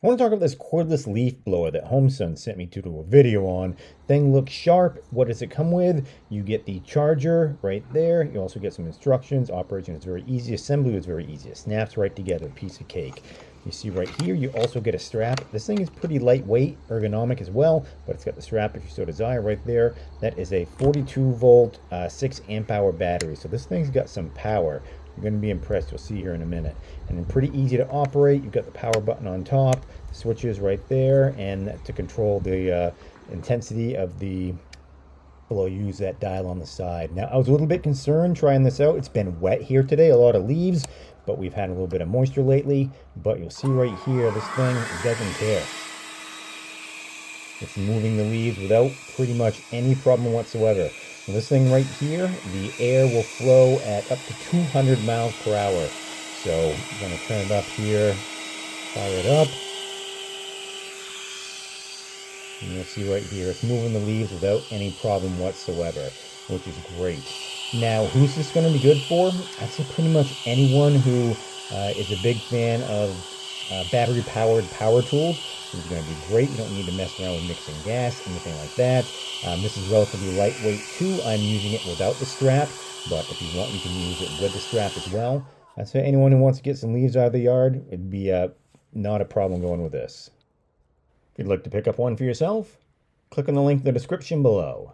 I want to talk about this cordless leaf blower that HOOMESUN sent me to do a video on. Thing looks sharp. What does it come with? You get the charger right there. You also get some instructions. Operation is very easy. Assembly is very easy. It snaps right together. Piece of cake. You see right here, you also get a strap. This thing is pretty lightweight, ergonomic as well, but it's got the strap if you so desire right there. That is a 42 volt, 6 amp hour battery. So this thing's got some power. You're going to be impressed. You'll see here in a minute. And then pretty easy to operate. You've got the power button on top, switches right there, and to control the intensity of the blow, use that dial on the side. Now, I was a little bit concerned trying this out. It's been wet here today, a lot of leaves, but we've had a little bit of moisture lately. But you'll see right here, this thing doesn't care. It's moving the leaves without pretty much any problem whatsoever. Now this thing right here, the air will flow at up to 200 miles per hour. So I'm going to turn it up here, fire it up. And you'll see right here, it's moving the leaves without any problem whatsoever, which is great. Now, who's this going to be good for? I'd say pretty much anyone who is a big fan of battery-powered power tools. This is going to be great. You don't need to mess around with mixing gas, anything like that. This is relatively lightweight too. I'm using it without the strap, but if you want, you can use it with the strap as well. I'd say anyone who wants to get some leaves out of the yard, it'd be not a problem going with this. If you'd like to pick up one for yourself, click on the link in the description below.